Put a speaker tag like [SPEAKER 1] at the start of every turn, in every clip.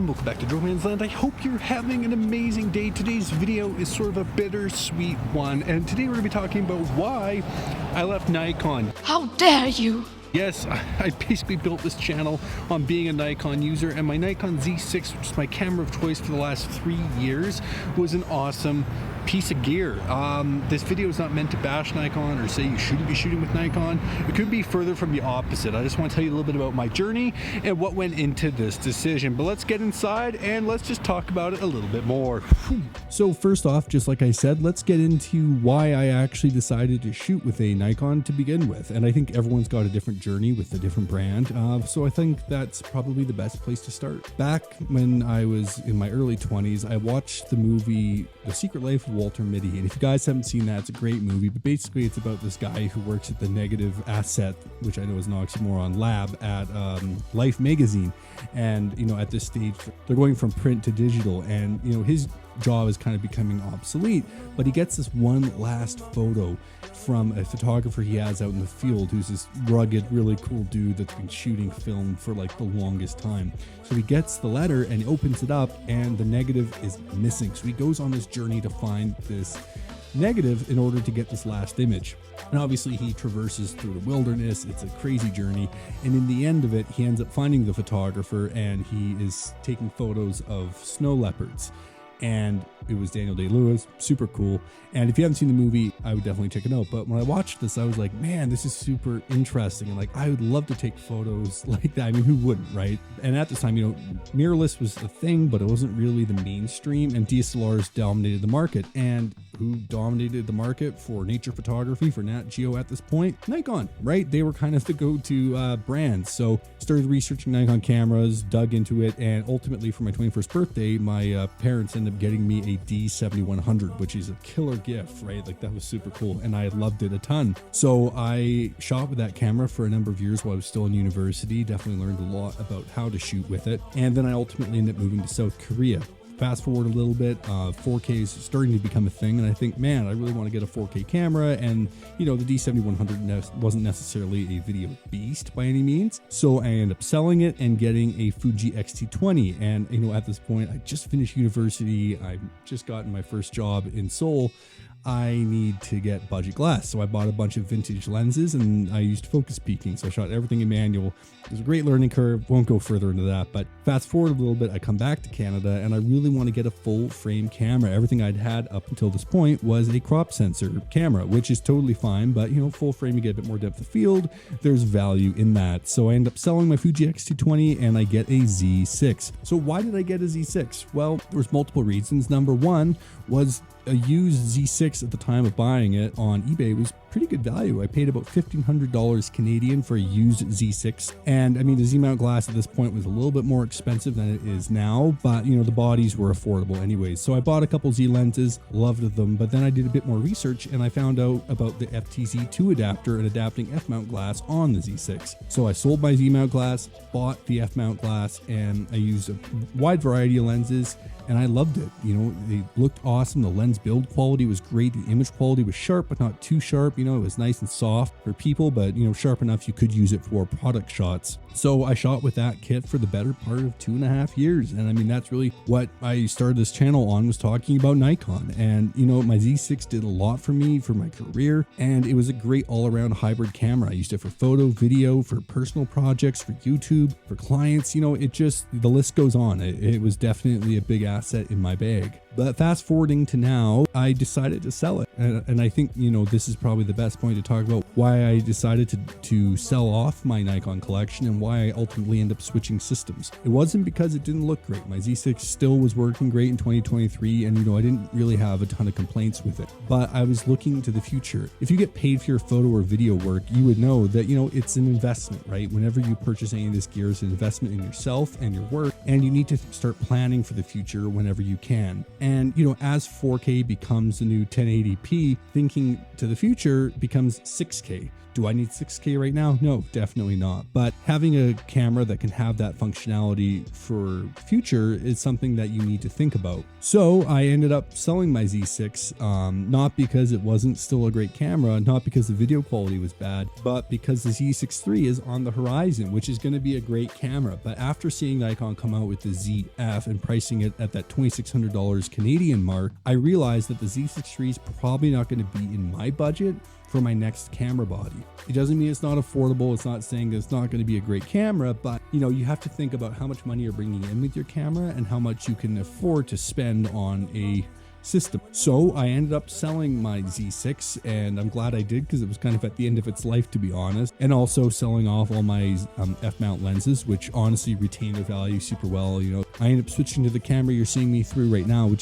[SPEAKER 1] everyone, welcome back to Drillman's Land. I hope you're having an amazing day. Today's video is sort of a bittersweet one, and today we're going to be talking about why I left Nikon.
[SPEAKER 2] How dare you!
[SPEAKER 1] Yes, I basically built this channel on being a Nikon user, and my Nikon Z6, which is my camera of choice for the last 3 years, was an awesome piece of gear. This video is not meant to bash Nikon or say you shouldn't be shooting with Nikon. It could be further from the opposite. I just want to tell you a little bit about my journey and what went into this decision. But let's get inside and let's just talk about it a little bit more. So first off, just like I said, let's get into why I actually decided to shoot with a Nikon to begin with. And I think everyone's got a different journey with a different brand. So I think that's probably the best place to start. Back when I was in my early 20s, I watched the movie The Secret Life of Walter Mitty, and if you guys haven't seen that, it's a great movie. But basically it's about this guy who works at the negative asset, which I know is an oxymoron, lab at Life magazine. And you know, at this stage they're going from print to digital, and you know, his job is kind of becoming obsolete, but he gets this one last photo from a photographer he has out in the field, who's this rugged, really cool dude that's been shooting film for like the longest time. So he gets the letter and he opens it up, and the negative is missing. So he goes on this journey to find this negative in order to get this last image. And obviously he traverses through the wilderness. It's a crazy journey, and in the end of it he ends up finding the photographer, and he is taking photos of snow leopards. And it was Daniel Day-Lewis, super cool. And if you haven't seen the movie, I would definitely check it out. But when I watched this, I was like, man, this is super interesting. And like, I would love to take photos like that. I mean, who wouldn't, right? And at this time, you know, mirrorless was a thing, but it wasn't really the mainstream, and DSLRs dominated the market. And who dominated the market for nature photography for Nat Geo at this point? Nikon, right? They were kind of the go-to brand. So started researching Nikon cameras, dug into it, and ultimately for my 21st birthday, my parents ended up getting me a D7100, which is a killer gift, right? Like, that was super cool, and I loved it a ton. So I shot with that camera for a number of years while I was still in university. Definitely learned a lot about how to shoot with it, and then I ultimately ended up moving to South Korea. Fast forward a little bit, 4K is starting to become a thing, and I think, man, I really want to get a 4K camera. And you know, the D7100 wasn't necessarily a video beast by any means, so I ended up selling it and getting a Fuji X-T20. And you know, at this point, I just finished university, I just gotten my first job in Seoul. I need to get budget glass, so I bought a bunch of vintage lenses, and I used focus peaking, so I shot everything in manual. It was a great learning curve, won't go further into that. But fast forward a little bit, I come back to Canada, and I really want to get a full frame camera. Everything I'd had up until this point was a crop sensor camera, which is totally fine, but you know, full frame, you get a bit more depth of field, there's value in that. So I end up selling my Fuji X-T20 and I get a Z6. So why did I get a Z6? Well, there was multiple reasons. Number one was a used Z6 at the time of buying it on eBay was pretty good value. I paid about $1,500 Canadian for a used Z6. And I mean, the Z-mount glass at this point was a little bit more expensive than it is now, but you know, the bodies were affordable anyways. So I bought a couple Z lenses, loved them, but then I did a bit more research and I found out about the FTZ2 adapter and adapting F-mount glass on the Z6. So I sold my Z-mount glass, bought the F-mount glass, and I used a wide variety of lenses, and I loved it. You know, they looked awesome. The lens build quality was great. The image quality was sharp, but not too sharp. You know, it was nice and soft for people, but you know, sharp enough you could use it for product shots. So I shot with that kit for the better part of 2.5 years. And I mean, that's really what I started this channel on, was talking about Nikon. And you know, my Z6 did a lot for me for my career, and it was a great all-around hybrid camera. I used it for photo, video, for personal projects, for YouTube, for clients. You know, it just, the list goes on. It was definitely a big asset in my bag. But fast forwarding to now, I decided to sell it. And I think, you know, this is probably the best point to talk about why I decided to sell off my Nikon collection and why I ultimately ended up switching systems. It wasn't because it didn't look great. My Z6 still was working great in 2023, and you know, I didn't really have a ton of complaints with it. But I was looking to the future. If you get paid for your photo or video work, you would know that, you know, it's an investment, right? Whenever you purchase any of this gear, it's an investment in yourself and your work, and you need to start planning for the future whenever you can.
[SPEAKER 2] And, you know, as 4K becomes the new 1080p, thinking to the future becomes 6K. Do I need 6K right now? No, definitely not. But having a camera that can have that functionality for future is something that you need to think about. So I ended up selling my Z6, not because it wasn't still a great camera, not because the video quality was bad, but because the Z6 III is on the horizon, which is going to be a great camera. But after seeing Nikon come out with the ZF and pricing it at that $2,600 Canadian mark, I realized that the Z6 III is probably not going to be in my budget for my next camera body. It doesn't mean it's not affordable. It's not saying that it's not going to be a great camera, but you know, you have to think about how much money you're bringing in with your camera and how much you can afford to spend on a system. So I ended up selling my Z6, and I'm glad I did, because it was kind of at the end of its life, to be honest, and also selling off all my f-mount lenses, which honestly retain their value super well. You know, I ended up switching to the camera you're seeing me through right now,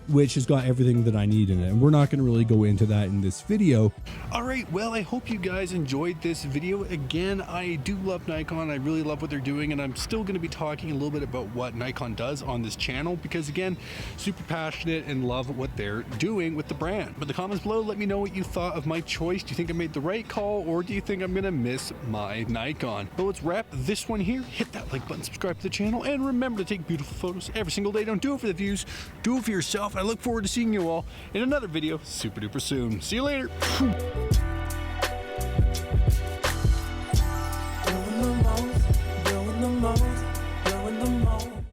[SPEAKER 2] which has got everything that I need in it. And we're not going to really go into that in this video.
[SPEAKER 1] All right, well, I hope you guys enjoyed this video. Again, I do love Nikon. I really love what they're doing, and I'm still going to be talking a little bit about what Nikon does on this channel, because again, super passionate and love what they're doing with the brand. But the comments below, let me know what you thought of my choice. Do you think I made the right call, or do you think I'm going to miss my Nikon? But let's wrap this one here. Hit that like button, subscribe to the channel, and remember to take beautiful photos every single day. Don't do it for the views, do it for yourself. I look forward to seeing you all in another video super duper soon. See you later.